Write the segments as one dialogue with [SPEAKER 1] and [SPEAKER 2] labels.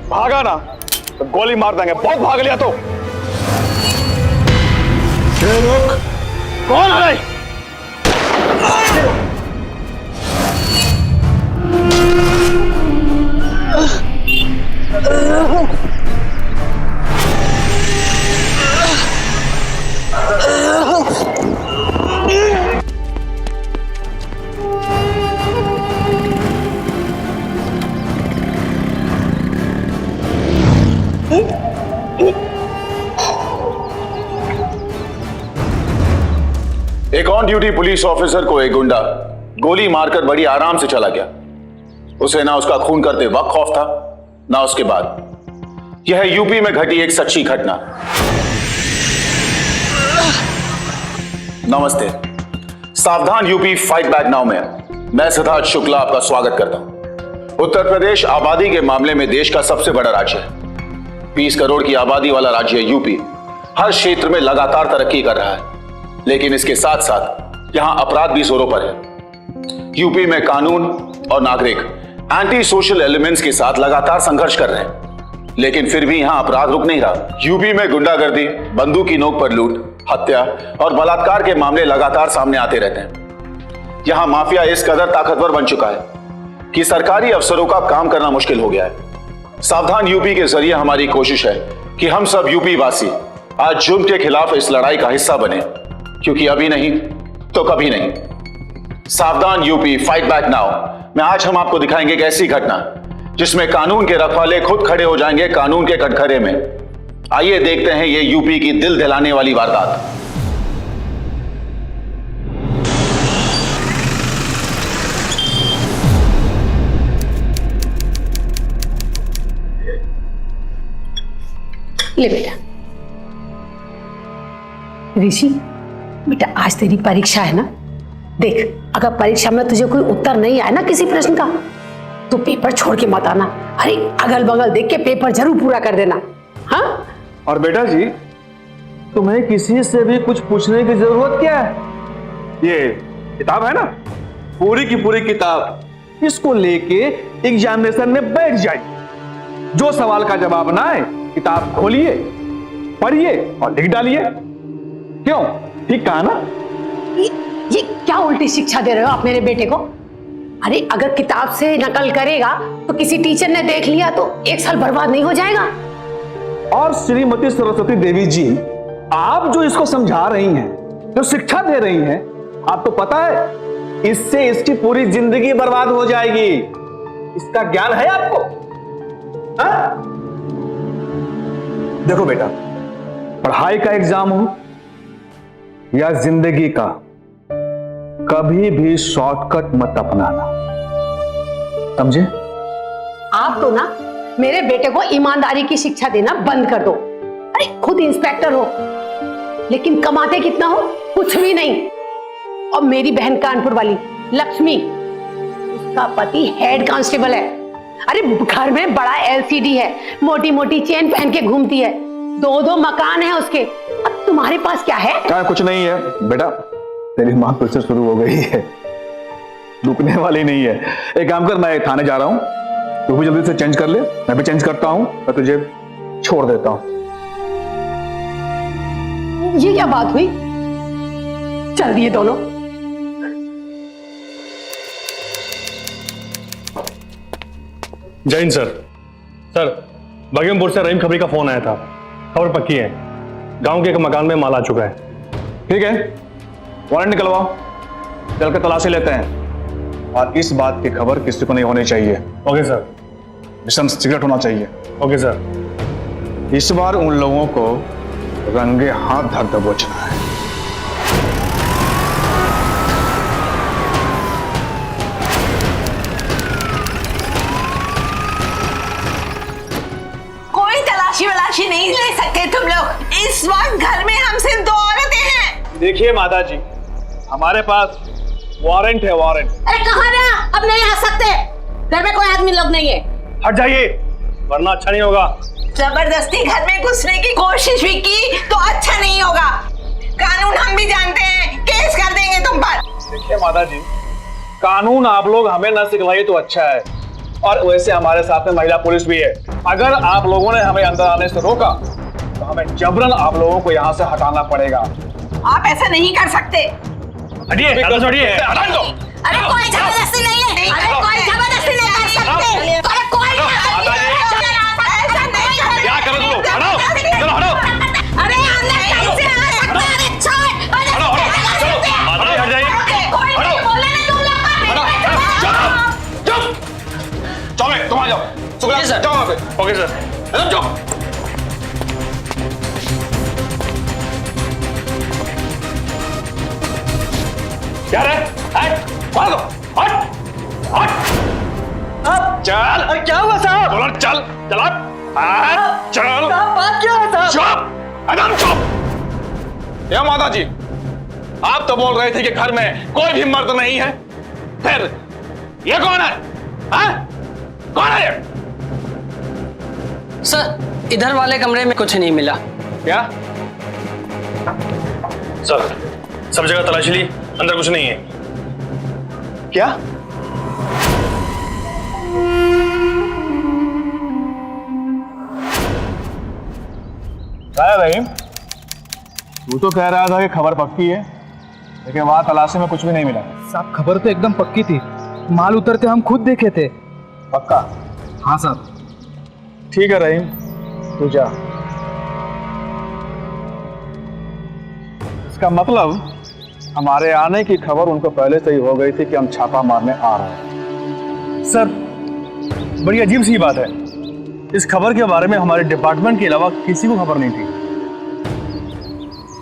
[SPEAKER 1] भागा ना तो गोली मार देंगे। बहुत भाग लिया तो। कौन है?
[SPEAKER 2] एक ऑन ड्यूटी पुलिस ऑफिसर को एक गुंडा गोली मारकर बड़ी आराम से चला गया। उसे ना उसका खून करते वक्त खौफ था, ना उसके बाद। यह यूपी में घटी एक सच्ची घटना। नमस्ते, सावधान यूपी फाइट बैक नाउ में मैं सिद्धार्थ शुक्ला आपका स्वागत करता हूं। उत्तर प्रदेश आबादी के मामले में देश का सबसे बड़ा राज्य है। 20 करोड़ की आबादी वाला राज्य यूपी हर क्षेत्र में लगातार तरक्की कर रहा है, लेकिन इसके साथ साथ यहां अपराध भी जोरों पर है। यूपी में कानून और नागरिक एंटी सोशल एलिमेंट्स के साथ लगातार संघर्ष कर रहे हैं, लेकिन फिर भी यहां अपराध रुक नहीं रहा। यूपी में गुंडागर्दी, बंदूक की नोक पर लूट, हत्या और बलात्कार के मामले लगातार सामने आते रहते हैं। यहां माफिया इस कदर ताकतवर बन चुका है कि सरकारी अफसरों का काम करना मुश्किल हो गया है। सावधान यूपी के जरिए हमारी कोशिश है कि हम सब यूपी वासी आज जुर्म के खिलाफ इस लड़ाई का हिस्सा बने, क्योंकि अभी नहीं तो कभी नहीं। सावधान यूपी फाइट बैक नाउ में आज हम आपको दिखाएंगे एक ऐसी घटना जिसमें कानून के रखवाले खुद खड़े हो जाएंगे कानून के कटघरे में। आइए देखते हैं ये यूपी की दिल दिलाने वाली वारदात।
[SPEAKER 3] ले बेटा। ऋषि बेटा, आज तेरी परीक्षा है ना। देख, अगर परीक्षा में तुझे कोई उत्तर नहीं आया ना किसी प्रश्न का, तो पेपर छोड़ के मत आना। अरे अगल बगल देख के पेपर जरूर पूरा कर देना। हाँ?
[SPEAKER 1] और बेटा जी, तुम्हें किसी से भी कुछ पूछने की जरूरत क्या है? ये किताब है ना, पूरी की पूरी किताब, इसको लेके एग्जामिनेशन में बैठ जाइए। जो सवाल का जवाब ना आए, किताब खोलिए, पढ़िए और लिख डालिए। क्यों, ठीक कहा ना?
[SPEAKER 3] ये क्या उल्टी शिक्षा दे रहे हो आप मेरे बेटे को? अरे अगर किताब से नकल करेगा तो किसी टीचर ने देख लिया तो 1 साल बर्बाद नहीं हो जाएगा?
[SPEAKER 1] और श्रीमती सरस्वती देवी जी, आप जो इसको समझा रही हैं, जो शिक्षा दे रही हैं, आपको पता है इससे इसकी पूरी जिंदगी बर्बाद हो जाएगी। इसका ज्ञान है आपको? हाँ? देखो बेटा, पढ़ाई का एग्जाम हो या जिंदगी का, कभी भी शॉर्टकट मत अपनाना, समझे?
[SPEAKER 3] आप तो ना मेरे बेटे को ईमानदारी की शिक्षा देना बंद कर दो। अरे खुद इंस्पेक्टर हो, लेकिन कमाते कितना हो? कुछ भी नहीं। और मेरी बहन कानपुर वाली लक्ष्मी, उसका पति हेड कांस्टेबल है। अरे घर में बड़ा एलसीडी है, मोटी मोटी चेन पहन के घूमती है, 2-2 मकान है उसके। अब तुम्हारे पास क्या है?
[SPEAKER 1] क्या कुछ नहीं है बेटा, तेरी माँ फिर से शुरू हो गई है, रुकने वाली नहीं है। एक काम कर, मैं थाने जा रहा हूं, तू भी जल्दी से चेंज कर ले, मैं भी चेंज करता हूं, मैं तुझे छोड़ देता हूं।
[SPEAKER 3] ये क्या बात हुई? चल दिए दोनों।
[SPEAKER 4] जय हिंद सर। सर, बगेमपुर से रहीम खबरी का फोन आया था। खबर पक्की है, गांव के एक मकान में माल आ चुका है।
[SPEAKER 1] ठीक है, वारंट निकलवाओ, चल के तलाशी लेते हैं। और इस बात की खबर किसी को नहीं होनी चाहिए।
[SPEAKER 4] Okay sir.
[SPEAKER 1] मिशन सीक्रेट होना चाहिए।
[SPEAKER 4] Okay sir.
[SPEAKER 1] इस बार उन लोगों को रंगे हाथ धर दबोचना है।
[SPEAKER 5] कोई तलाशी वलाशी नहीं ले सकते तुम लोग। इस वक्त घर में हम सिर्फ 2 औरतें हैं।
[SPEAKER 1] देखिए माता जी, हमारे पास वारंट है, वारंट।
[SPEAKER 5] अरे कहाँ ना, अब नहीं आ सकते, घर में कोई आदमी लोग नहीं है।
[SPEAKER 4] हट जाइए, वरना अच्छा नहीं होगा।
[SPEAKER 5] जबरदस्ती घर में घुसने की कोशिश भी की तो अच्छा नहीं होगा। कानून हम भी जानते हैं, केस कर देंगे तुम पर।
[SPEAKER 1] देखिए माता जी, कानून आप लोग हमें न सिखलाइए तो अच्छा है। और वैसे हमारे साथ में महिला पुलिस भी है। अगर आप लोगों ने हमें अंदर आने से रोका तो हमें जबरन आप लोगों को यहाँ से हटाना पड़ेगा।
[SPEAKER 5] आप ऐसा नहीं कर सकते।
[SPEAKER 4] हटिए,
[SPEAKER 1] हटान दो।
[SPEAKER 5] अरे कोई जबरदस्ती नहीं है। अरे कोई जबरदस्ती नहीं कर सकते। अरे कोई ऐसा नहीं कर।
[SPEAKER 4] क्या करो तुम? हटाओ, चलो हटाओ।
[SPEAKER 5] अरे अंदर कैसे आ सकते हैं? अरे छोड़।
[SPEAKER 4] हटाओ, चलो, आगे हट जाइए।
[SPEAKER 5] कोई नहीं बोले ना तुम लोग।
[SPEAKER 1] चुप। चौबे, तुम आ जाओ। शुक्ला, जाओ वहाँ पे।
[SPEAKER 4] Okay sir.
[SPEAKER 1] एकदम जाओ। क्या रे? हट, मार दो। हट, हट। चल। अरे क्या हुआ साहब? बोलो चल, चल हट। चल। बात क्या है साहब? चुप, एकदम चुप। या माता जी, आप तो बोल रहे थे कि घर में कोई भी मर्द नहीं है, फिर ये कौन है? हाँ? कौन है ये?
[SPEAKER 6] सर इधर वाले कमरे में कुछ नहीं मिला।
[SPEAKER 1] क्या?
[SPEAKER 4] सर सब जगह तलाशी ली, अंदर कुछ नहीं है।
[SPEAKER 1] क्या? क्या रहीम, तू तो कह रहा था कि खबर पक्की है, लेकिन वहां तलाशी में कुछ भी नहीं मिला।
[SPEAKER 7] साहब खबर तो एकदम पक्की थी, माल उतरते हम खुद देखे थे।
[SPEAKER 1] पक्का?
[SPEAKER 7] हाँ साहब।
[SPEAKER 1] ठीक है रहीम, तू जा। इसका मतलब हमारे आने की खबर उनको पहले से ही हो गई थी कि हम छापा मारने आ रहे हैं।
[SPEAKER 4] सर बड़ी अजीब सी बात है, इस खबर के बारे में हमारे डिपार्टमेंट के अलावा किसी को खबर नहीं थी।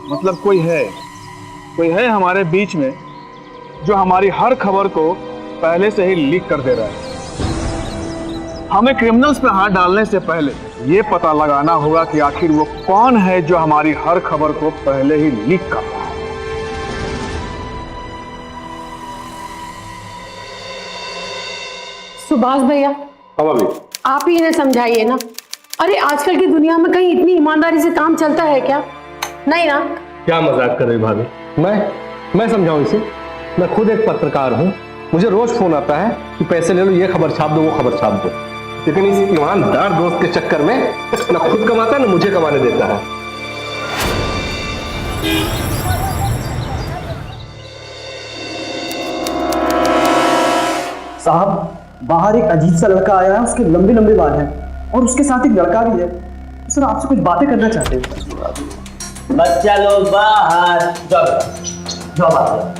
[SPEAKER 1] मतलब कोई है हमारे बीच में जो हमारी हर खबर को पहले से ही लीक कर दे रहा है। हमें क्रिमिनल्स पे हाथ डालने से पहले ये पता लगाना होगा कि आखिर वो कौन है जो हमारी हर खबर को पहले ही लीक कर रहा है।
[SPEAKER 3] सुभाष भैया, आप ही इन्हें समझाइए ना। अरे आजकल की दुनिया में कहीं इतनी ईमानदारी से काम चलता है क्या? नहीं ना?
[SPEAKER 4] क्या मजाक कर रही भाभी? मैं समझाऊं इसे? मैं खुद एक पत्रकार हूँ, मुझे रोज फोन आता है कि पैसे ले लो, ये खबर छाप दो, वो खबर छाप दो, लेकिन इस ईमानदार दोस्त के चक्कर में ना खुद कमाता है ना मुझे कमाने देता है।
[SPEAKER 7] साहब बाहर एक अजीब सा लड़का आया है, उसके लंबे लंबे बाल हैं और उसके साथ एक लड़का भी है। सर आपसे कुछ बातें करना चाहते हैं।
[SPEAKER 8] बच्चा लोग बाहर जाओ बात।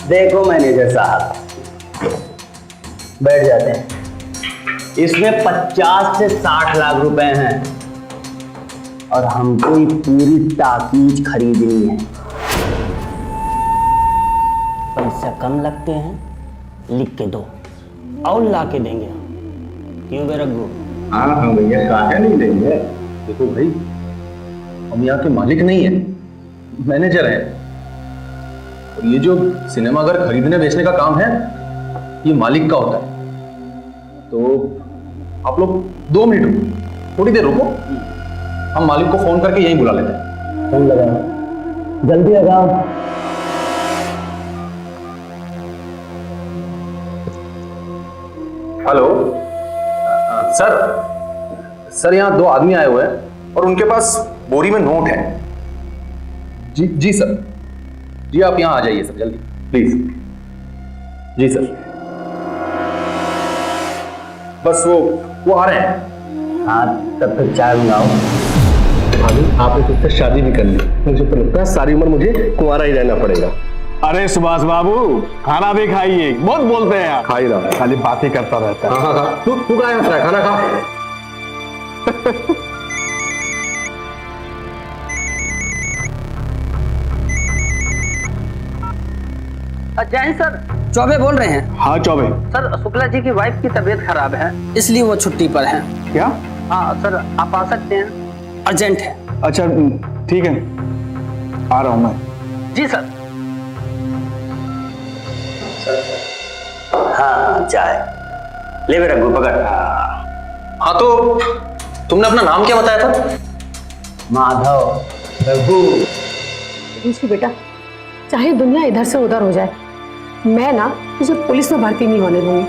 [SPEAKER 8] देखो मैनेजर साहब, बैठ जाते हैं। इसमें 50 से 60 लाख रुपए हैं और हमको ये पूरी ताकीज खरीदनी है। पैसा कम लगते हैं, लिख के दो और ला के देंगे। क्यों बे रघु?
[SPEAKER 2] हाँ भैया, काहे नहीं देंगे। देखो भाई, हम यहाँ के मालिक नहीं है, मैनेजर हैं। और ये जो सिनेमा घर खरीदने बेचने का काम है, ये मालिक का होता है। तो आप लोग 2 मिनट रुको, थोड़ी देर रुको, हम मालिक को फोन करके यहीं बुला लेते हैं।
[SPEAKER 8] फोन लगाओ, जल्दी लगाओ।
[SPEAKER 2] हेलो सर यहाँ 2 आदमी आए हुए हैं और उनके पास बोरी में नोट है। जी सर, जी आप यहाँ आ जाइए सर जल्दी प्लीज। जी सर, बस वो आ रहे हैं।
[SPEAKER 8] हाँ तब तक चाय मंगाओ।
[SPEAKER 4] भाभी आपने तो उससे शादी भी कर ली, मुझे तो लगता है सारी उम्र मुझे कुंवारा ही रहना पड़ेगा।
[SPEAKER 1] अरे सुभाष बाबू, खाना भी खाइए, बहुत बोलते हैं आप।
[SPEAKER 4] खा ही रहा,
[SPEAKER 1] खाली बात ही करता रहता है।
[SPEAKER 4] हाँ तू क्या हंस रहा है? खाना खा।
[SPEAKER 6] जैन सर, चौबे बोल रहे हैं।
[SPEAKER 1] हाँ चौबे।
[SPEAKER 6] सर शुक्ला जी की वाइफ की तबीयत खराब है, इसलिए वो छुट्टी पर हैं।
[SPEAKER 1] क्या?
[SPEAKER 6] हाँ सर, आप आ सकते हैं, अर्जेंट है।
[SPEAKER 1] अच्छा ठीक है, आ रहा हूं मैं।
[SPEAKER 6] जी सर।
[SPEAKER 8] हाँ चाय ले मेरा रघु, पकड़।
[SPEAKER 2] हाँ तो तुमने अपना नाम क्या बताया था?
[SPEAKER 8] माधव। रघु।
[SPEAKER 3] दूसरी बेटा, चाहे दुनिया इधर से उधर हो जाए, मैं ना तुझे पुलिस में भर्ती नहीं होने दूंगी।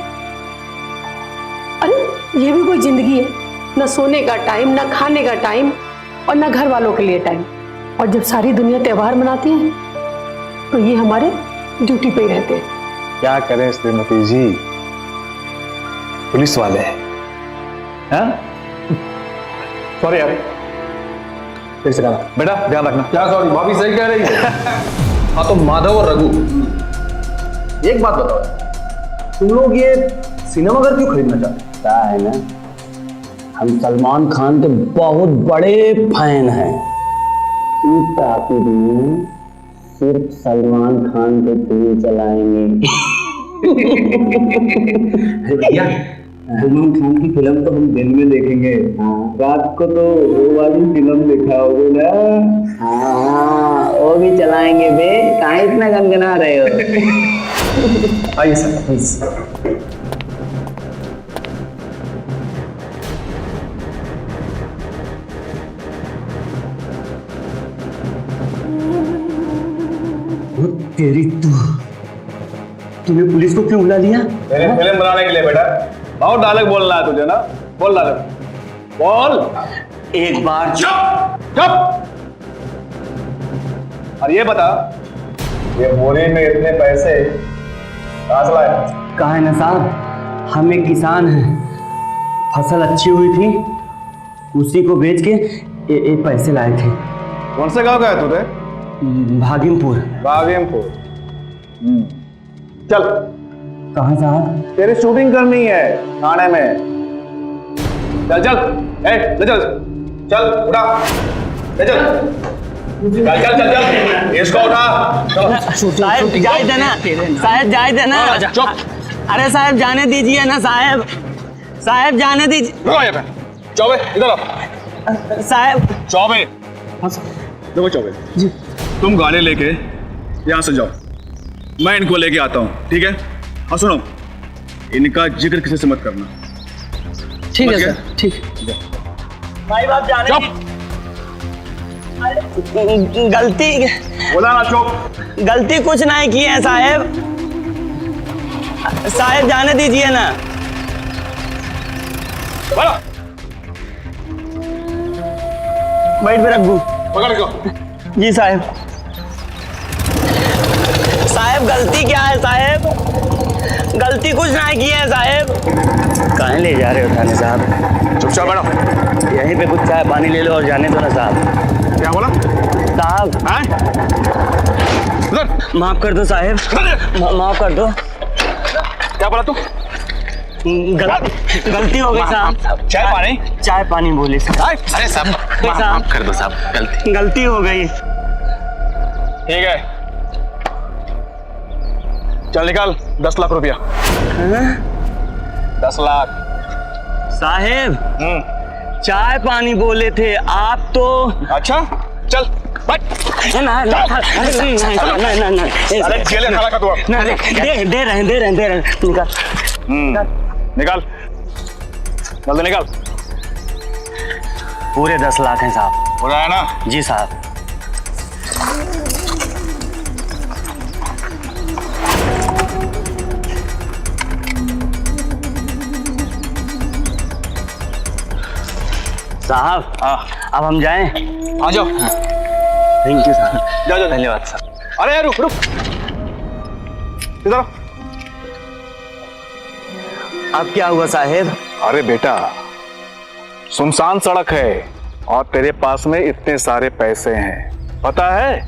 [SPEAKER 3] ये भी कोई जिंदगी है? न सोने का टाइम, न खाने का टाइम, और न घर वालों के लिए टाइम। और जब सारी दुनिया त्योहार मनाती है तो ये हमारे ड्यूटी पे ही रहते हैं।
[SPEAKER 1] क्या करें श्रीमती जी, पुलिस वाले हैं। सॉरी यार, फिर से कहना बेटा, ध्यान रखना।
[SPEAKER 4] क्या सॉरी, भाभी सही कह रही है। हाँ तो माधव और रघु, एक बात बताओ, तुम लोग ये सिनेमा घर क्यों खरीदना चाहते हो?
[SPEAKER 8] क्या है ना, हम सलमान खान के बहुत बड़े फैन हैं। इस टाकिज में सिर्फ सलमान खान के फिल्म चलाएंगे।
[SPEAKER 7] भैया सलमान खान की फिल्म तो हम दिन में देखेंगे, रात को तो वो वाली फिल्म देखा होगा ना।
[SPEAKER 8] हाँ, वो भी चलाएंगे बे, कहाँ इतना गनगना रहे हो?
[SPEAKER 7] आइए सर, प्लीज। तेरी तूने पुलिस को क्यों बुला लिया?
[SPEAKER 1] तेरी फिल्म बनाने के लिए बेटा। बहुत डायलॉग बोलना है तुझे ना, बोल डायलॉग, बोल।
[SPEAKER 8] एक बार
[SPEAKER 1] चुप चुप। और ये बता, ये बोरी में इतने पैसे कहाँ से लाए?
[SPEAKER 8] कहा है ना साहब, हम एक किसान हैं, फसल अच्छी हुई थी, उसी को बेच के ये पैसे लाए थे।
[SPEAKER 1] कौन से गांव का है तू?
[SPEAKER 8] भागिमपुर।
[SPEAKER 1] भागिमपुर। चल।
[SPEAKER 8] कहाँ साहब?
[SPEAKER 1] तेरी शूटिंग करनी है थाने में। चल चल, ले चल, चल उठा, ले चल, चल चल चल चल, इसको उठा।
[SPEAKER 6] साहब जाए देना, साहब जाए देना।
[SPEAKER 1] चुप।
[SPEAKER 6] अरे साहब जाने दीजिए ना साहब, साहब जाने दीजिए।
[SPEAKER 1] रुको यहाँ पे। चौबे इधर आओ।
[SPEAKER 6] साहब
[SPEAKER 1] चौबे, देखो चौबे जी, तुम गाड़ी लेके यहाँ से जाओ, मैं इनको लेके आता हूँ, ठीक है? और सुनो, इनका जिक्र किसी से मत करना।
[SPEAKER 6] ठीक है सर, ठीक है भाई। बाप जाने गलती
[SPEAKER 1] बोला ना, चुप।
[SPEAKER 6] गलती कुछ नहीं की है साहब, साहब जाने दीजिए ना।
[SPEAKER 1] बोला।
[SPEAKER 6] बैठ पे रखू।
[SPEAKER 1] पकड़ को।
[SPEAKER 6] जी साहब। साहब गलती क्या है साहब? गलती कुछ नहीं की है साहब। कहाँ ले जा रहे हो थाने साहब?
[SPEAKER 1] चुपचाप बैठो।
[SPEAKER 6] यहीं पे कुछ चाय पानी ले लो और जाने दो ना साहब।
[SPEAKER 1] क्या बोला
[SPEAKER 6] साहब? माफ कर दो साहब, माफ कर दो।
[SPEAKER 1] क्या बोला तू?
[SPEAKER 6] गलती हो गई साहब।
[SPEAKER 1] चाय पानी?
[SPEAKER 6] चाय पानी बोले साहब।
[SPEAKER 2] अरे साहब माफ कर दो साहब,
[SPEAKER 6] गलती हो गई।
[SPEAKER 1] ठीक है, चल निकाल 10 लाख रुपया। 10 लाख
[SPEAKER 6] साहेब चाय पानी बोले थे आप तो।
[SPEAKER 1] अच्छा चल बैठ। अरे जेल में खड़ा कर दो।
[SPEAKER 6] दे रहे निकाल।
[SPEAKER 1] निकाल, जल्दी निकाल।
[SPEAKER 6] पूरे 10 लाख हैं साहब।
[SPEAKER 1] हो रहा है ना?
[SPEAKER 6] जी साहब। साहब अब हम जाएं?
[SPEAKER 1] आ जाओ।
[SPEAKER 6] थैंक यू साहब।
[SPEAKER 1] जाओ जाओ।
[SPEAKER 6] धन्यवाद साहब।
[SPEAKER 1] अरे रुक रुक, इधर आओ।
[SPEAKER 6] अब क्या हुआ साहेब?
[SPEAKER 1] अरे बेटा, सुनसान सड़क है और तेरे पास में इतने सारे पैसे हैं, पता है?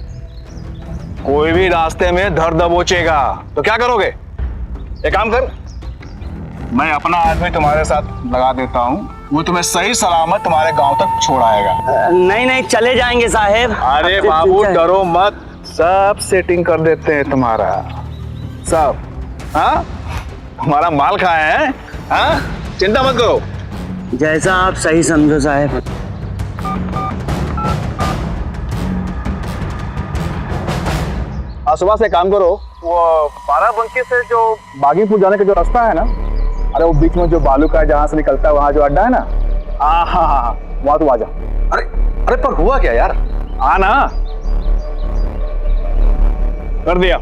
[SPEAKER 1] कोई भी रास्ते में धर दबोचेगा तो क्या करोगे? एक काम कर, मैं अपना आदमी तुम्हारे साथ लगा देता हूँ, वो तुम्हें सही सलामत तुम्हारे गांव तक छोड़ आएगा।
[SPEAKER 6] नहीं चले जाएंगे साहेब।
[SPEAKER 1] अरे बाबू डरो मत, सब सेटिंग कर देते हैं तुम्हारा सब। हाँ, हमारा माल खाए हैं। हाँ, चिंता मत करो।
[SPEAKER 6] जैसा आप सही समझो साहेब।
[SPEAKER 1] आज सुबह से काम करो, वो बाराबंकी से जो बागीपुर जाने का जो रास्ता है ना, अरे वो बीच में जो बालू का जहाँ से निकलता है वहाँ जो अड्डा है ना, हाँ, वहाँ तू आ जा। अरे पर हुआ क्या यार? आना कर दिया,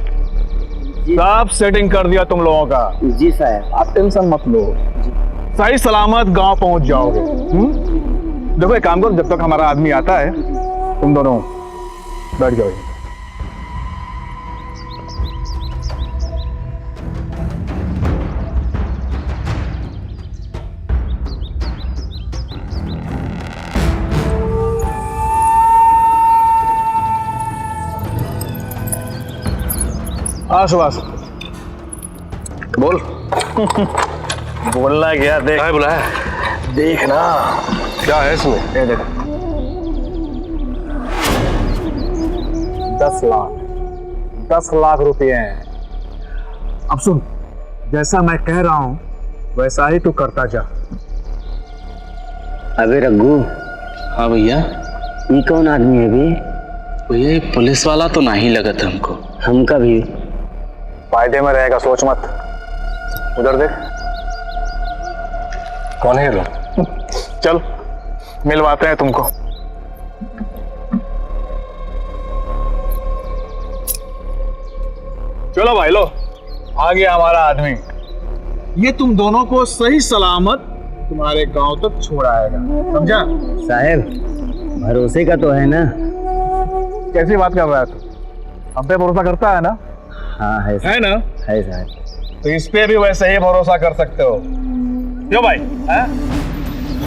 [SPEAKER 1] सब सेटिंग कर दिया तुम लोगों का।
[SPEAKER 8] जी साहब।
[SPEAKER 1] आप टेंशन मत लो। सही सलामत गांव पहुंच जाओगे। देखो एक काम करो, जब तक हमारा आदमी आता है तुम दोनों बैठ जाओ। हाँ सुभाष बोल।
[SPEAKER 4] बोलना क्या, देख
[SPEAKER 1] क्या बुलाया?
[SPEAKER 4] देखना
[SPEAKER 1] क्या है इसमें? ये देख 10 लाख रुपए हैं। अब सुन, जैसा मैं कह रहा हूं वैसा ही तू करता जा।
[SPEAKER 8] अबे रघु,
[SPEAKER 6] हाँ भैया।
[SPEAKER 8] ये कौन आदमी है बे?
[SPEAKER 6] भैया ये पुलिस वाला तो नहीं लगा था हमको।
[SPEAKER 8] हमका भी।
[SPEAKER 1] फायदे में रहेगा, सोच मत। उधर देख,
[SPEAKER 4] कौन है ये लोग?
[SPEAKER 1] चल मिलवाते हैं तुमको। चलो भाई लो, आ गया हमारा आदमी। ये तुम दोनों को सही सलामत तुम्हारे गांव तक छोड़ाएगा, समझा?
[SPEAKER 8] साहब भरोसे का तो है ना?
[SPEAKER 1] कैसी बात कर रहा है तू? हम पे भरोसा करता है ना?
[SPEAKER 8] हाँ है
[SPEAKER 1] है ना?
[SPEAKER 8] है साहब।
[SPEAKER 1] तो इस पे भी वैसे ही भरोसा कर सकते हो। क्यों भाई? है?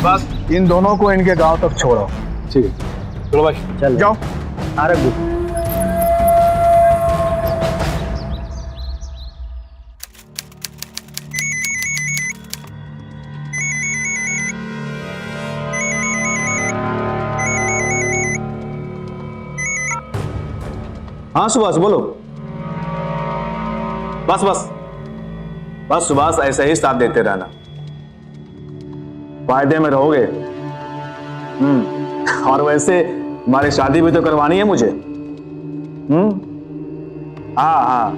[SPEAKER 1] बस इन दोनों को इनके गांव तक छोड़ो। ठीक है, चलो भाई
[SPEAKER 8] चल
[SPEAKER 1] जाओ।
[SPEAKER 8] आ रघु।
[SPEAKER 1] हाँ सुभाष बोलो। बस बस बस सुभाष, ऐसे ही साथ देते रहना, फायदे में रहोगे। और वैसे हमारी शादी भी तो करवानी है मुझे। हाँ हाँ।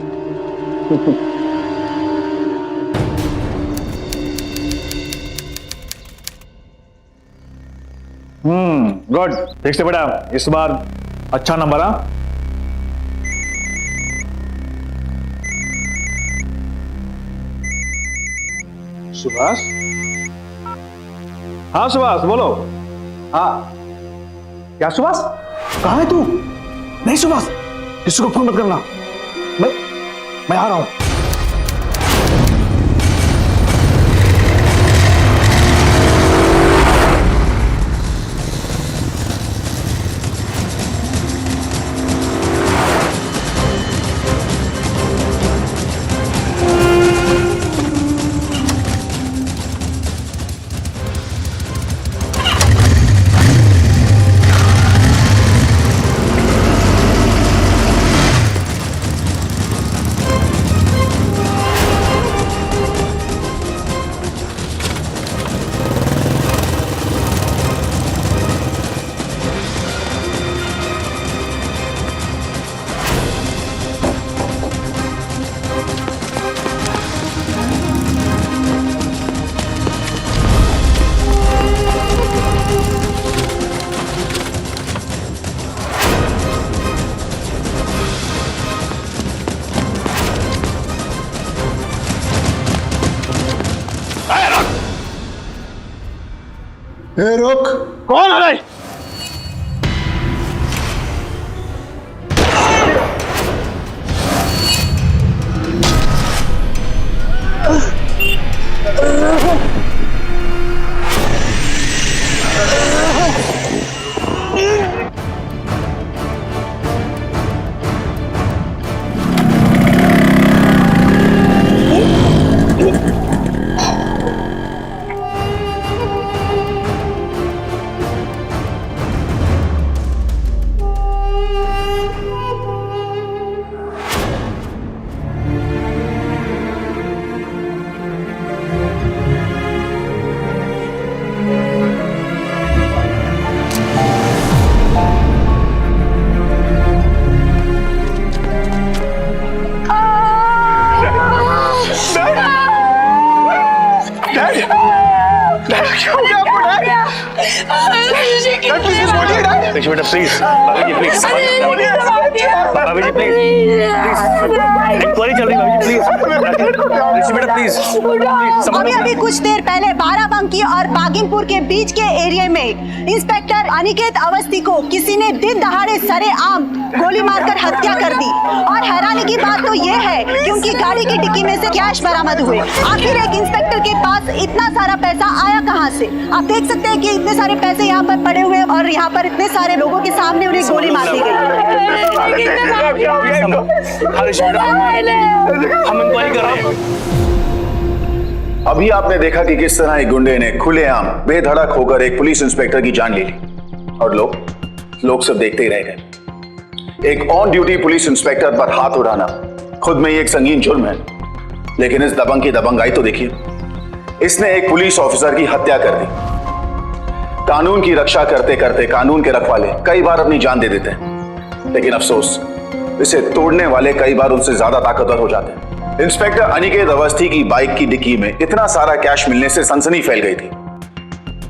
[SPEAKER 1] गुड, ठीक से बेटा, इस बार अच्छा नंबर। हाँ सुभाष। हाँ सुभाष बोलो। हाँ क्या सुभाष, कहाँ है तू? नहीं सुभाष, किसी को फोन मत करना। मैं आ रहा हूं। रुक, कौन है? ऋषि बेटा प्लीज, भाभी जी प्लीज, भाभी जी प्लीज, इंक्वायरी चल रही है भाभी जी प्लीज, ऋषि बेटा प्लीज,
[SPEAKER 5] अभी अभी कुछ देर पहले बाराबंकी और बागिमपुर के बीच के एरिया में इंस्पेक्टर अनिकेत अवस्थी को किसी ने दिन दहाड़े सरेआम गोली मारकर हत्या कर दी। और हैरानी की बात तो ये है कि उनकी गाड़ी की डिक्की में से कैश बरामद हुए। आखिर एक इंस्पेक्टर के पास इतना सारा पैसा आया कहां से? आप देख सकते हैं कि इतने सारे पैसे यहाँ पर पड़े हुए और यहाँ पर इतने सारे लोगों के सामने उन्हें गोली मार दी गई।
[SPEAKER 1] हम इंक्वायरी कर रहे हैं।
[SPEAKER 2] अभी आपने देखा कि किस तरह एक गुंडे ने खुलेआम बेधड़क होकर एक पुलिस इंस्पेक्टर की जान ले ली और लोग सब देखते ही रह गए। एक ऑन ड्यूटी पुलिस इंस्पेक्टर पर हाथ उठाना खुद में ही एक संगीन जुर्म है, लेकिन इस दबंग की दबंगाई तो देखिए। इसने एक पुलिस ऑफिसर की हत्या कर दी। कानून की रक्षा करते करते कानून के रखवाले कई बार अपनी जान दे देते हैं, लेकिन अफसोस इसे तोड़ने वाले कई बार उनसे ज्यादा ताकतवर हो जाते हैं। इंस्पेक्टर अनिकेत अवस्थी की बाइक की डिक्की में इतना सारा कैश मिलने से सनसनी फैल गई थी।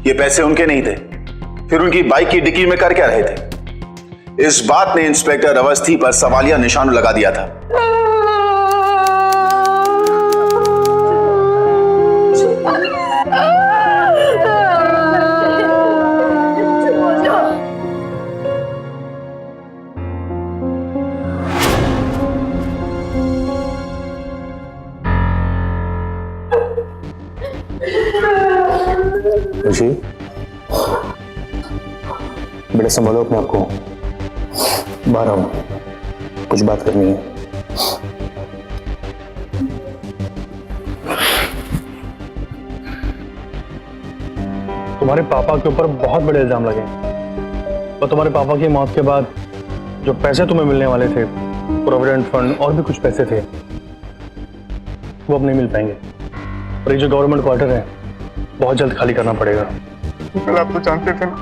[SPEAKER 2] ये पैसे उनके नहीं थे, फिर उनकी बाइक की डिक्की में कर क्या रहे थे? इस बात ने इंस्पेक्टर अवस्थी पर सवालिया निशान लगा दिया था।
[SPEAKER 9] ऋषि बेटा संभालो अपने आप को, बाहर आओ, कुछ बात करनी है।
[SPEAKER 1] तुम्हारे पापा के ऊपर बहुत बड़े इल्जाम लगे और तुम्हारे पापा की मौत के बाद जो पैसे तुम्हें मिलने वाले थे, प्रोविडेंट फंड और भी कुछ पैसे थे, वो अब नहीं मिल पाएंगे। और ये जो गवर्नमेंट क्वार्टर है बहुत जल्द खाली करना पड़ेगा।
[SPEAKER 10] कल आप तो जानते थे ना,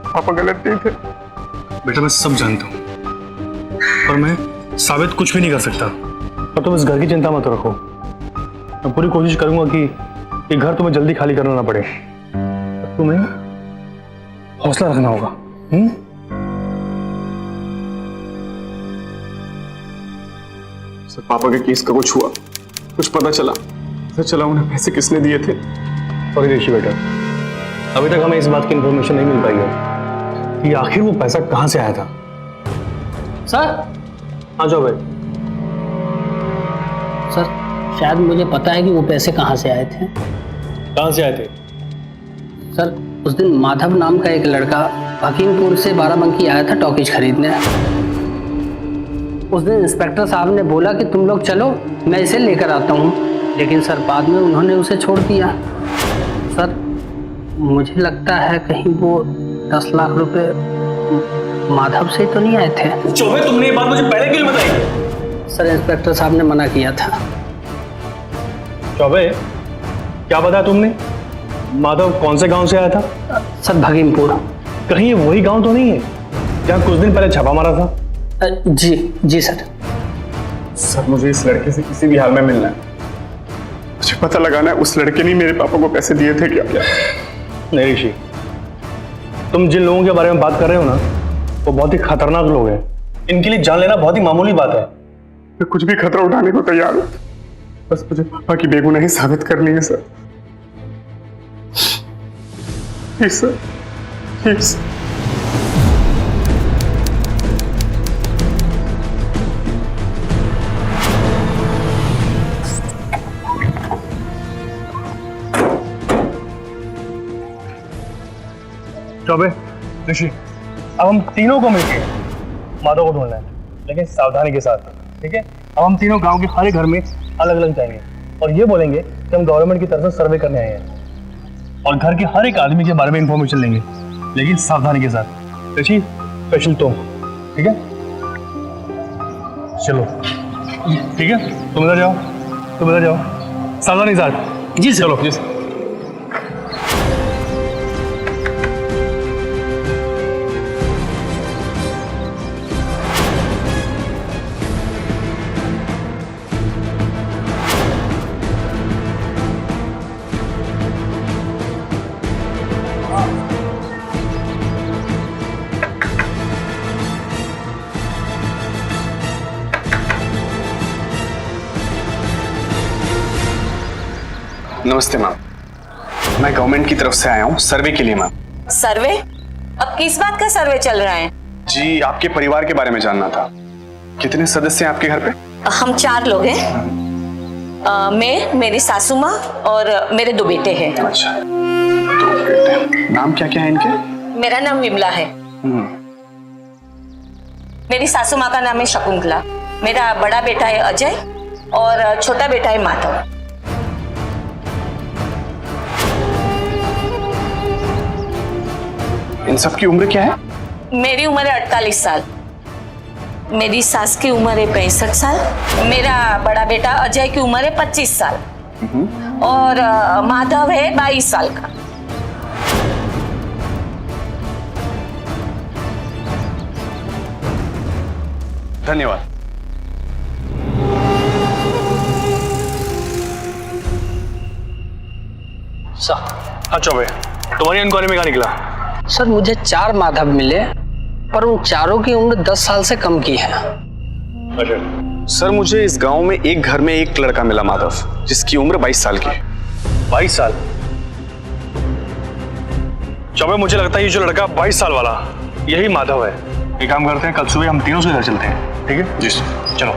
[SPEAKER 10] पापा गलत नहीं थे।
[SPEAKER 1] बेटा मैं सब जानता हूँ और मैं साबित कुछ भी नहीं कर सकता। और तुम इस घर की चिंता मत रखो, मैं पूरी कोशिश करूंगा कि ये घर तुम्हें जल्दी खाली करना ना पड़े। तुम्हें हौसला रखना होगा।
[SPEAKER 10] सर पापा के केस का कुछ हुआ, कुछ पता चला उन्हें पैसे किसने दिए थे?
[SPEAKER 1] सॉरी ऋषि बेटा, अभी तक हमें इस बात की इंफॉर्मेशन नहीं मिल पाई है कि आखिर वो पैसा कहां से आया था।
[SPEAKER 8] सर
[SPEAKER 1] आ जाओ भाई।
[SPEAKER 8] सर शायद मुझे पता है कि वो पैसे कहाँ से आए थे।
[SPEAKER 1] कहां से आए थे?
[SPEAKER 8] सर उस दिन माधव नाम का एक लड़का हकीमपुर से बाराबंकी आया था टॉकीज खरीदने। उस दिन इंस्पेक्टर साहब ने बोला कि तुम लोग चलो, मैं इसे लेकर आता हूँ, लेकिन सर बाद में उन्होंने उसे छोड़ दिया। सर मुझे लगता है कहीं वो 10 लाख रुपए माधव से तो नहीं आए थे।
[SPEAKER 1] चौबे तुमने ये बात मुझे पहले क्यों बताई?
[SPEAKER 8] सर इंस्पेक्टर साहब ने मना किया था।
[SPEAKER 1] चौबे क्या बताया तुमने? माधव कौन से गांव से आया था?
[SPEAKER 8] सर भगीमपुर।
[SPEAKER 1] कहीं ये वही गांव तो नहीं है जहां कुछ दिन पहले छापा मारा था?
[SPEAKER 8] जी सर।
[SPEAKER 10] सर मुझे इस लड़के से किसी भी हाल में मिलना है, मुझे पता लगाना है उस लड़के ने मेरे पापा को पैसे दिए थे क्या?
[SPEAKER 1] नहीं ऋषि, तुम जिन लोगों के बारे में बात कर रहे हो ना, वो बहुत ही खतरनाक लोग हैं। इनके लिए जान लेना बहुत ही मामूली बात है।
[SPEAKER 10] मैं कुछ भी खतरा उठाने को तैयार हूँ, बस मुझे पापा की बेगुनाही साबित करनी है सर। Please sir, please.
[SPEAKER 1] Choubey, Rishi, अब हम तीनों को मिलकर माधव को ढूंढना है, लेकिन सावधानी के साथ, ठीक है? अब हम तीनों गांव के हर एक घर में अलग अलग जाएंगे और ये बोलेंगे कि हम गवर्नमेंट की तरफ से सर्वे करने आए हैं और घर के हर एक आदमी के बारे में इंफॉर्मेशन लेंगे, लेकिन सावधानी के साथ। ऋषि स्पेशल तुम, ठीक है? चलो ठीक है, तुम इधर जाओ, सावधानी के साथ। जी चलो जी।
[SPEAKER 10] नमस्ते मैम, मैं गवर्नमेंट की तरफ से आया हूँ सर्वे के लिए मैम।
[SPEAKER 11] सर्वे? अब किस बात का सर्वे चल रहा है?
[SPEAKER 10] जी आपके परिवार के बारे में जानना था। कितने सदस्य हैं आपके घर पे?
[SPEAKER 11] हम 4 लोग हैं। मैं, मेरी सासू माँ और मेरे 2 बेटे हैं।
[SPEAKER 10] अच्छा, 2 बेटे। नाम क्या क्या है इनके?
[SPEAKER 11] मेरा नाम विमला है। मेरी सासू माँ का नाम है शकुंतला। मेरा बड़ा बेटा है अजय और छोटा बेटा है माधव।
[SPEAKER 10] इन सब की उम्र क्या है?
[SPEAKER 11] मेरी उम्र है 48 साल। मेरी सास की उम्र है 65 साल। मेरा बड़ा बेटा अजय की उम्र है 25 साल और माधव है 22 साल का।
[SPEAKER 10] धन्यवाद।
[SPEAKER 1] हाँ चौबे, तुम्हारी इंक्वायरी में क्या निकला?
[SPEAKER 8] सर मुझे 4 माधव मिले, पर उन चारों की उम्र 10 साल से कम की है।
[SPEAKER 10] सर मुझे इस गांव में एक घर में एक लड़का मिला माधव, जिसकी उम्र 22 साल की है।
[SPEAKER 1] 22 साल? चौबे मुझे लगता है ये जो लड़का 22 साल वाला यही माधव है। एक काम करते हैं, कल सुबह हम तीनों से इधर चलते हैं, ठीक है?
[SPEAKER 10] जी सर।
[SPEAKER 1] चलो।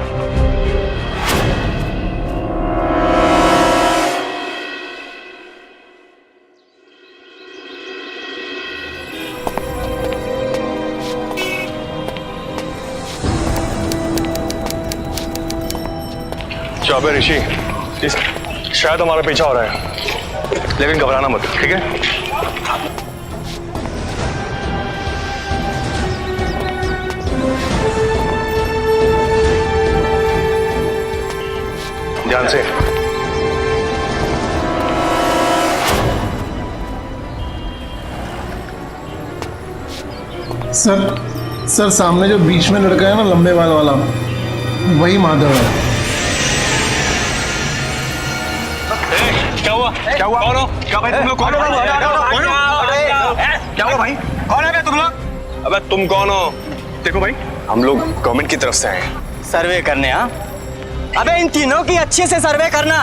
[SPEAKER 1] चौबे ऋषि, शायद हमारा पीछा हो रहा है, लेकिन घबराना मत, ठीक है? ध्यान से।
[SPEAKER 12] सर सामने जो बीच में लड़का है ना, लंबे बाल वाला, वही माधव है।
[SPEAKER 1] क्या हुआ? क्या हुआ? कौन हो? क्या भाई तुम लोग कौन हो? क्या हुआ भाई? कौन है तुम लोग?
[SPEAKER 10] अबे तुम कौन हो? देखो भाई, हम लोग गवर्नमेंट की तरफ से आए हैं
[SPEAKER 6] सर्वे करने। हाँ, अबे इन तीनों की अच्छे से सर्वे करना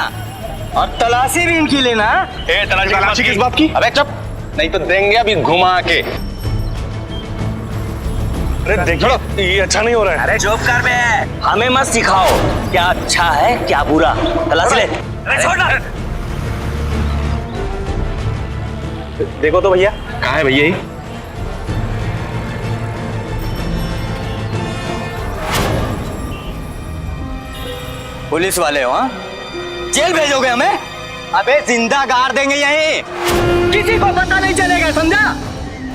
[SPEAKER 6] और तलाशी भी इनकी लेना।
[SPEAKER 10] तलाशी किस बात की?
[SPEAKER 6] अबे चुप, नहीं तो देंगे अभी घुमा के।
[SPEAKER 1] अरे देखिए, ये अच्छा नहीं हो रहा है।
[SPEAKER 6] अरे चुप कर बे, हमें मत सिखाओ क्या अच्छा है क्या बुरा। तलाशी ले। अरे छोड़ ना।
[SPEAKER 1] देखो तो भैया, कहाँ है भैया?
[SPEAKER 6] पुलिस वाले हो? हाँ, जेल भेजोगे हमें? अबे जिंदा गाड़ देंगे यहीं, किसी को पता नहीं चलेगा, समझा?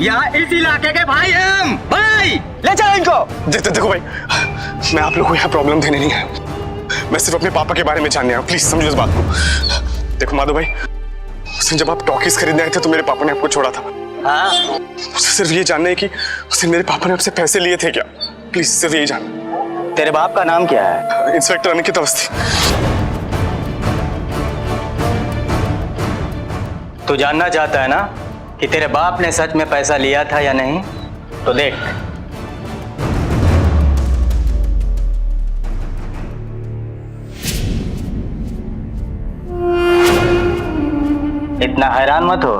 [SPEAKER 6] यहाँ इस इलाके के भाई हैं हम। भाई ले चलो इनको।
[SPEAKER 10] देखो भाई, मैं आप लोगों को यहाँ प्रॉब्लम देने नहीं आया, मैं सिर्फ अपने पापा के बारे में जानने आया हूँ। प्लीज समझो इस बात को। देखो माधव भाई, जब आप टॉकीज खरीदने आए थे तो मेरे पापा ने आपको छोड़ा था।
[SPEAKER 6] हाँ?
[SPEAKER 10] मुझे सिर्फ ये जानना है कि मेरे पापा ने आपसे पैसे लिए थे क्या? प्लीज सिर्फ यही जानना।
[SPEAKER 6] तेरे बाप का नाम क्या है?
[SPEAKER 10] इंस्पेक्टर अनिकेत अवस्थी।
[SPEAKER 6] तू जानना चाहता है ना कि तेरे बाप ने सच में पैसा लिया था या नहीं? तो देख, इतना हैरान मत हो।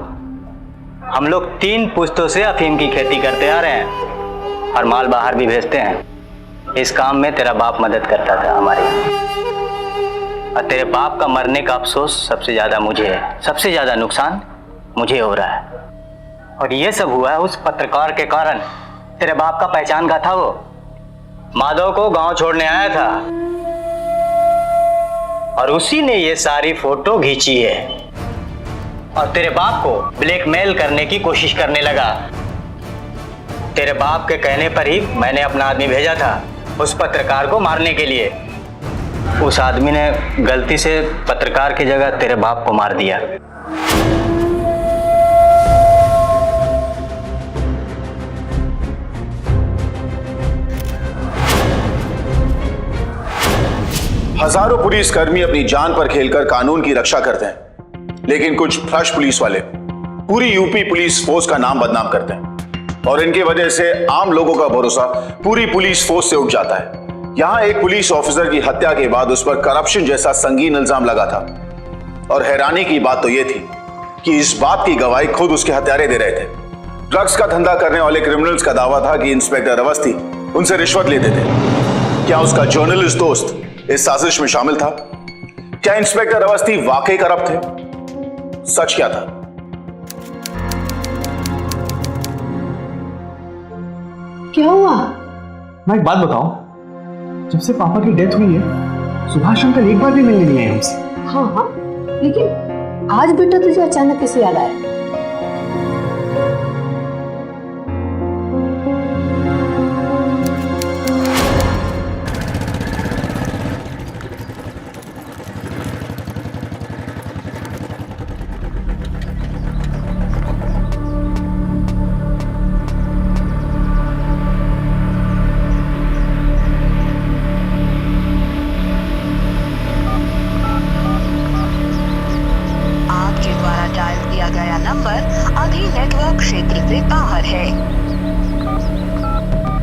[SPEAKER 6] हम लोग 3 पुश्तों से अफीम की खेती करते आ रहे हैं और माल बाहर भी भेजते हैं। इस काम में तेरा बाप मदद करता था हमारी, और तेरे बाप का मरने का अफसोस सबसे ज्यादा मुझे है। सबसे ज्यादा नुकसान मुझे हो रहा है, और ये सब हुआ है उस पत्रकार के कारण। तेरे बाप का पहचान का था वो, माधव को गांव छोड़ने आया था और उसी ने ये सारी फोटो खींची है और तेरे बाप को ब्लैकमेल करने की कोशिश करने लगा। तेरे बाप के कहने पर ही मैंने अपना आदमी भेजा था उस पत्रकार को मारने के लिए। उस आदमी ने गलती से पत्रकार की जगह तेरे बाप को मार दिया।
[SPEAKER 2] हजारों पुलिसकर्मी अपनी जान पर खेलकर कानून की रक्षा करते हैं, लेकिन कुछ भ्रष्ट पुलिस वाले पूरी यूपी पुलिस फोर्स का नाम बदनाम करते हैं और इनकी वजह से आम लोगों का भरोसा पूरी पुलिस फोर्स से उठ जाता है। यहां एक पुलिस ऑफिसर की हत्या के बाद उस पर करप्शन जैसा संगीन इल्जाम लगा था। और हैरानी की बात तो यह थी कि इस बात की गवाही खुद उसके हत्यारे दे रहे थे। ड्रग्स का धंधा करने वाले क्रिमिनल्स का दावा था कि इंस्पेक्टर अवस्थी उनसे रिश्वत लेते थे। क्या उसका जर्नलिस्ट दोस्त इस साजिश में शामिल था? क्या इंस्पेक्टर अवस्थी वाकई करप्ट थे? सच क्या था?
[SPEAKER 3] क्या हुआ?
[SPEAKER 7] मैं एक बात बताऊं, जब से पापा की डेथ हुई है सुभाष अंकल एक बार भी मिलने नहीं आए हमसे।
[SPEAKER 3] हाँ हाँ, लेकिन आज बेटा तुझे अचानक कैसे याद आया?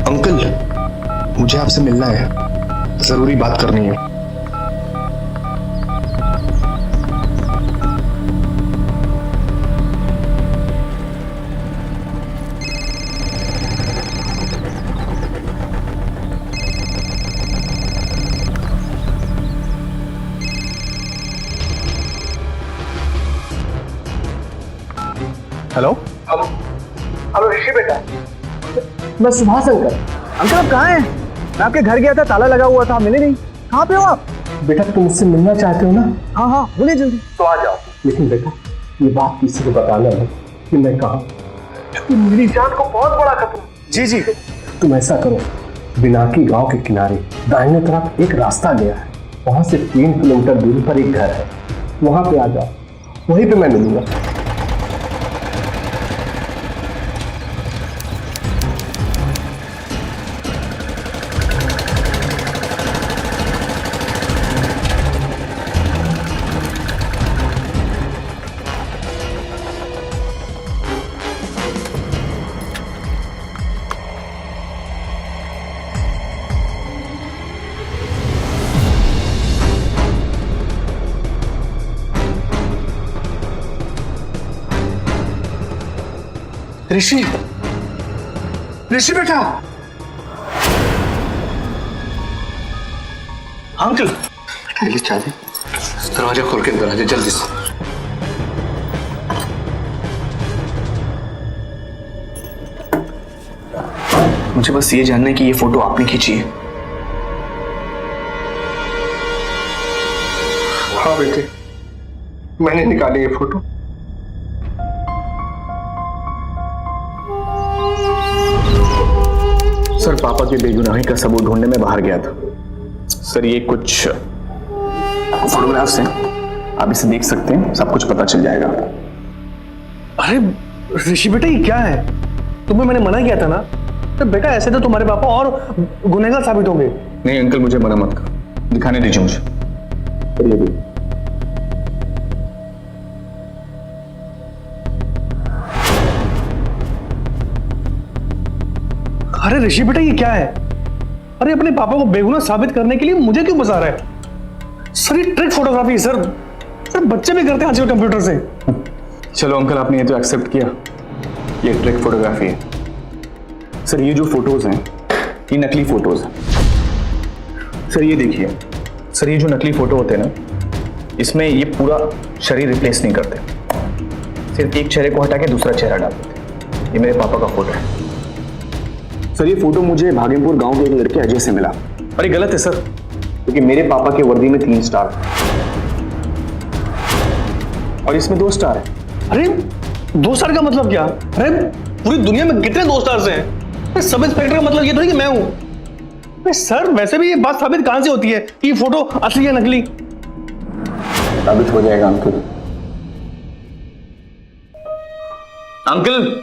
[SPEAKER 12] अंकल, मुझे आपसे मिलना है, जरूरी बात करनी है।
[SPEAKER 7] हेलो हेलो हेलो ऋषि बेटा, मैं सुभाष अंकल। अंकल आप कहाँ हैं? मैं आपके घर गया था, ताला लगा हुआ था, मिले नहीं। कहाँ पे हो आप? बेटा तुम मुझसे मिलना चाहते हो ना? हाँ हाँ बोलिए जल्दी। तो आ जाओ। लेकिन बेटा ये बात किसी को बताना है कि मैं कहाँ, क्योंकि मेरी जान को बहुत बड़ा खतरा। जी जी। तुम ऐसा करो, बिनाकी गांव के किनारे दाहिने तरफ एक रास्ता गया है, वहां से 3 किलोमीटर दूरी पर एक घर है, वहां पे आ जाओ, वहीं पे मैं मिलूंगा। ऋषि, ऋषि बेटा। अंकल
[SPEAKER 12] जल्दी चाबी, दरवाजा खोल के अंदर आ जाए जल्दी से।
[SPEAKER 1] मुझे बस ये जानना है कि ये फोटो आपने खींची है?
[SPEAKER 12] हाँ बेटे, मैंने निकाली ये फोटो।
[SPEAKER 1] सर पापा की बेगुनाही का सबूत ढूंढने में बाहर गया था। सर ये कुछ फोटोग्राफ्स हैं, आप इसे देख सकते हैं, सब कुछ पता चल जाएगा।
[SPEAKER 7] अरे ऋषि बेटा ये क्या है? तुम्हें मैंने मना किया था ना। तो बेटा ऐसे तो तुम्हारे पापा और गुनहगार साबित होंगे।
[SPEAKER 1] नहीं अंकल मुझे मना मत कर, दिखाने दीजिए मुझे। ये भी
[SPEAKER 7] अरे ऋषि बेटा ये क्या है? अरे अपने पापा को बेगुनाह साबित करने के लिए मुझे क्यों बता रहा है? सर ये ट्रिक फोटोग्राफी सर, बच्चे भी करते हैं आजकल कंप्यूटर से।
[SPEAKER 1] चलो अंकल आपने ये तो एक्सेप्ट किया, ये ट्रिक फोटोग्राफी है। सर ये जो फोटोज हैं ये नकली फोटोज हैं। सर ये देखिए, सर ये जो नकली फोटो होते हैं ना, इसमें ये पूरा शरीर रिप्लेस नहीं करते, सिर्फ एक चेहरे को हटा के दूसरा चेहरा डाल देते। ये मेरे पापा का फोटो है। सर ये फोटो मुझे भागलपुर गांव के एक लड़के अजय से मिला। अरे गलत है सर, क्योंकि मेरे पापा के वर्दी में 3 स्टार और इसमें 2 स्टार है।
[SPEAKER 7] अरे 2 स्टार का मतलब क्या? अरे पूरी दुनिया में कितने 2 स्टार्स हैं? सब इंस्पेक्टर का मतलब ये तो नहीं कि मैं हूं। अरे सर वैसे भी ये बात साबित कहां से होती है कि ये फोटो असली है नकली?
[SPEAKER 1] साबित हो जाएगा uncle. Uncle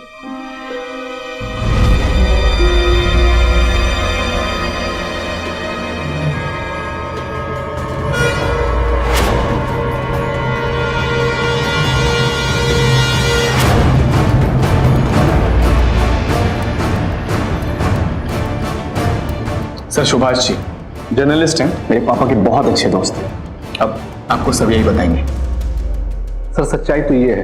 [SPEAKER 1] sir Subhash ji journalist हैं, मेरे पापा के बहुत अच्छे दोस्त हैं। अब आपको सब यही बताएंगे।
[SPEAKER 4] सर सच्चाई तो ये है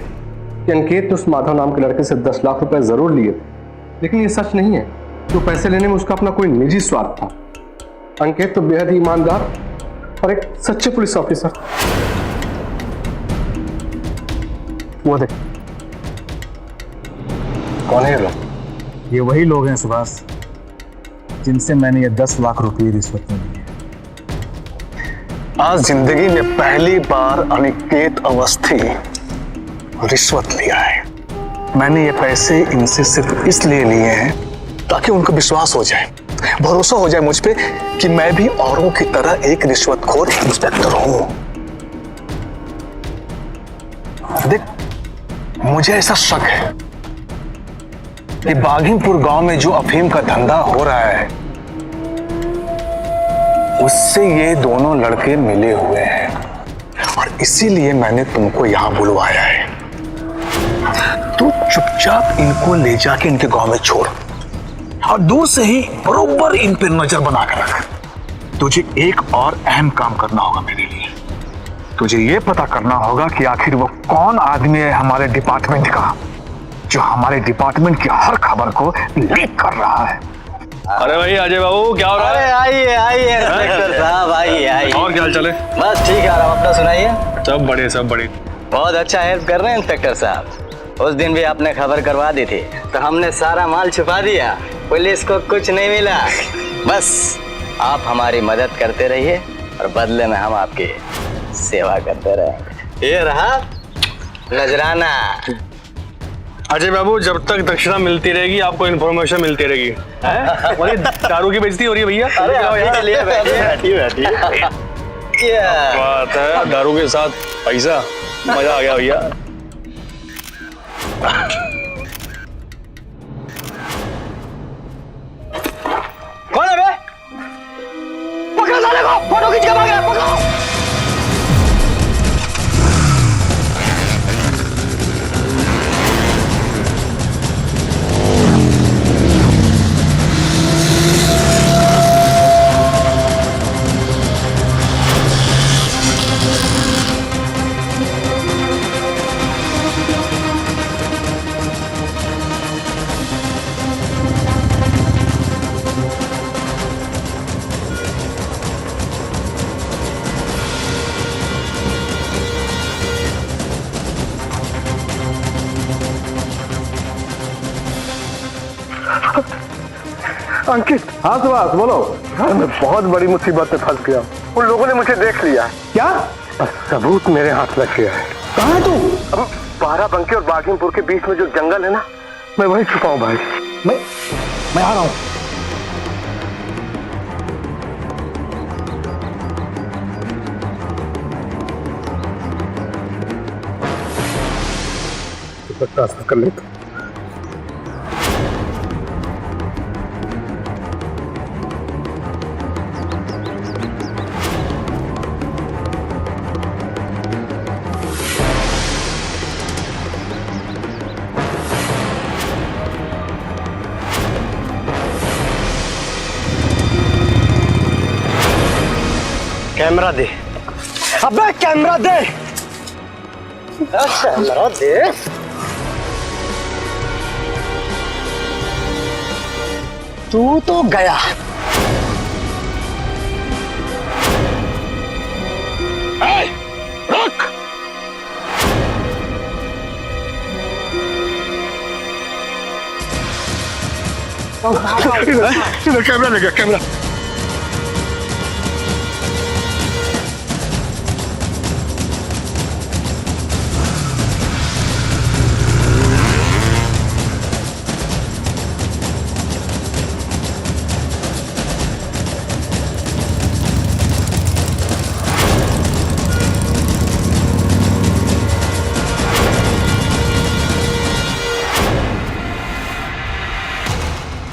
[SPEAKER 4] कि अंकित ने उस माधव नाम के लड़के से 10 लाख रुपए जरूर लिए, लेकिन ये सच नहीं है तो पैसे लेने में उसका अपना कोई निजी स्वार्थ था। अंकित तो बेहद ही ईमानदार और एक सच्चे पुलिस ऑफिसर। वो देख, कौन है ये लोग?
[SPEAKER 7] ये वही लोग हैं सुभाष जिनसे मैंने ये 10 लाख रुपए रिश्वत में लिए।
[SPEAKER 12] आज जिंदगी में पहली बार अनिकेत अवस्थी रिश्वत लिया है। मैंने ये पैसे इनसे सिर्फ इसलिए लिए हैं ताकि उनको विश्वास हो जाए, भरोसा हो जाए मुझ पे कि मैं भी औरों की तरह एक रिश्वतखोर इंस्पेक्टर हूं। देख, मुझे ऐसा शक है कि बाघीपुर गांव में जो अफीम का धंधा हो रहा है उससे ये दोनों लड़के मिले हुए हैं और इसीलिए मैंने तुमको यहां बुलवाया है। तू चुपचाप इनको ले जाके इनके गांव में छोड़ और दूर से ही बरोबर इन पर नजर बनाकर रख। तुझे एक और अहम काम करना होगा मेरे लिए। तुझे ये पता करना होगा कि आखिर वो कौन आदमी है हमारे डिपार्टमेंट का जो हमारे डिपार्टमेंट की हर खबर को लीक कर रहा है।
[SPEAKER 1] अरे भाई अजय बाबू क्या हो रहा है?
[SPEAKER 6] आइए आइए इंस्पेक्टर साहब, आइए आइए।
[SPEAKER 1] और क्या हाल चले?
[SPEAKER 6] बस ठीक है, आराम, अपना सुनाइए।
[SPEAKER 1] सब बढ़िया सब बढ़िया।
[SPEAKER 6] बहुत अच्छा हेल्प कर रहे हैं इंस्पेक्टर साहब। उस दिन भी आपने खबर करवा दी थी तो हमने सारा माल छुपा दिया, पुलिस को कुछ नहीं मिला। बस आप हमारी मदद करते रहिए और बदले में हम आपकी सेवा करते रहेंगे। ये रहा नजराना।
[SPEAKER 1] अजय बाबू, जब तक दक्षिणा मिलती रहेगी आपको इन्फॉर्मेशन मिलती रहेगी। दारू की बेइज्जती हो रही है भैया।
[SPEAKER 6] क्या
[SPEAKER 1] बात है, दारू के साथ पैसा, मजा आ गया भैया।
[SPEAKER 6] कौन है बे? पकड़ो साले को, फोटो खींच के भाग गया, पकड़ो।
[SPEAKER 12] अंकित।
[SPEAKER 4] हाँ सुभाष बोलो।
[SPEAKER 12] मैं बहुत बड़ी मुसीबत में फंस गया। उन लोगों ने मुझे देख लिया।
[SPEAKER 4] क्या?
[SPEAKER 12] सबूत मेरे हाथ लग गया है।
[SPEAKER 4] कहाँ है तू?
[SPEAKER 12] अब बाराबंकी और बाघीपुर के बीच में जो जंगल है ना, मैं वहीं छुपा हूँ भाई।
[SPEAKER 4] मैं आ रहा हूँ।
[SPEAKER 12] ट्रांसफर कर लेता।
[SPEAKER 6] कैमरा दे। अबे कैमरा दे। कैमरा दे। तू तो गया।
[SPEAKER 12] रुक। इधर कैमरा लगा, कैमरा।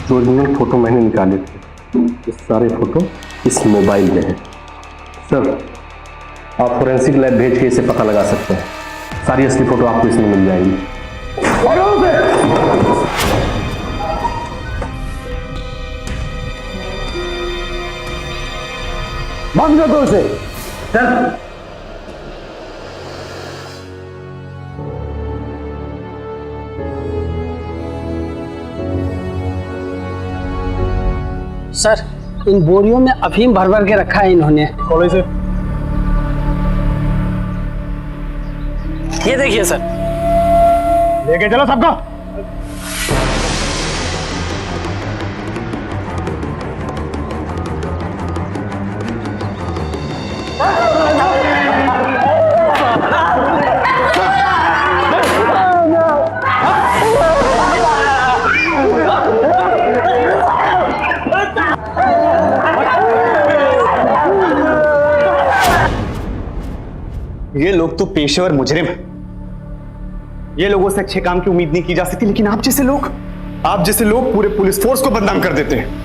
[SPEAKER 4] जो ओरिजिनल फोटो मैंने निकाले थे ये सारे फोटो इस मोबाइल में है। सर आप फोरेंसिक लैब भेज के इसे पता लगा सकते हैं। सारी असली फोटो आपको इसमें मिल जाएगी। बंद कर दो उसे। चल।
[SPEAKER 8] सर इन बोरियों में अफीम भर भर के रखा है इन्होंने।
[SPEAKER 7] कॉलेज से
[SPEAKER 6] ये देखिए सर।
[SPEAKER 7] लेके चलो सबको।
[SPEAKER 1] ये लोग तो पेशेवर मुजरिम हैं। ये लोगों से अच्छे काम की उम्मीद नहीं की जा सकती, लेकिन आप जैसे लोग पूरे पुलिस फोर्स को बदनाम कर देते हैं।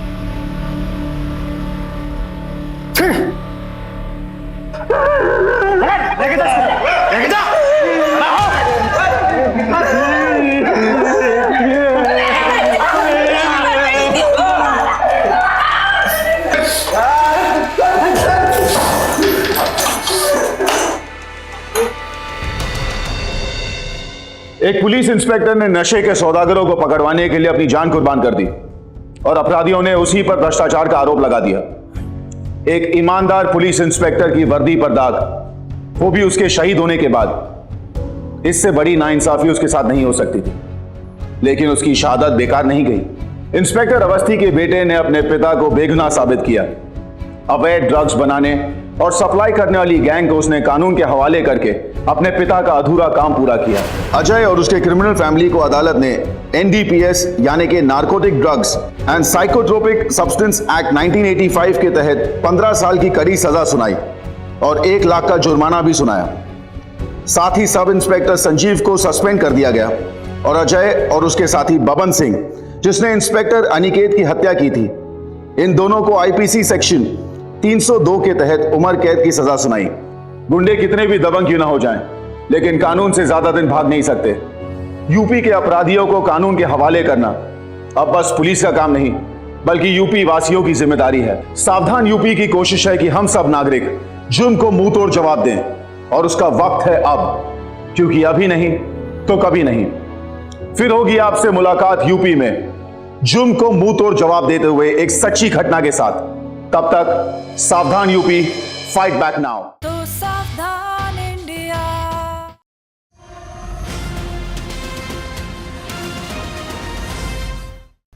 [SPEAKER 1] एक पुलिस इंस्पेक्टर ने नशे के सौदागरों को पकड़वाने के लिए अपनी जान कुर्बान कर दी और अपराधियों ने उसी पर भ्रष्टाचार का आरोप लगा दिया। एक ईमानदार पुलिस इंस्पेक्टर की वर्दी पर दाग, वो भी उसके शहीद होने के बाद। इससे बड़ी नाइंसाफी उसके साथ नहीं हो सकती थी, लेकिन उसकी शहादत बेकार नहीं गई। इंस्पेक्टर अवस्थी के बेटे ने अपने पिता को बेगुनाह साबित किया। अवैध ड्रग्स बनाने और सप्लाई करने वाली गैंग को उसने कानून के हवाले करके अपने पिता का अधूरा काम पूरा किया। अजय और उसके क्रिमिनल फैमिली को अदालत ने NDPS यानी कि narcotic drugs and psychotropic substance act 1985 के तहत 15 साल की कड़ी सजा सुनाई और 1 लाख का जुर्माना भी सुनाया। साथ ही सब इंस्पेक्टर संजीव को सस्पेंड कर दिया गया और अजय और उसके साथी बबन सिंह, जिसने इंस्पेक्टर अनिकेत की हत्या की थी, इन दोनों को IPC सेक्शन 302 के तहत उम्र कैद की सजा सुनाई। गुंडे कितने भी दबंग क्यों ना हो जाएं, लेकिन कानून से ज्यादा दिन भाग नहीं सकते। यूपी के अपराधियों को कानून के हवाले करना अब बस पुलिस का काम नहीं, बल्कि यूपी वासियों की जिम्मेदारी है। सावधान यूपी की कोशिश है कि हम सब नागरिक जुर्म को मुंह तोड़ जवाब दें, और उसका वक्त है अब, क्योंकि अभी नहीं तो कभी नहीं। फिर होगी आपसे मुलाकात यूपी में जुर्म को मुंह तोड़ जवाब देते हुए एक सच्ची घटना के साथ। तब तक सावधान यूपी, फाइट बैक नाउ।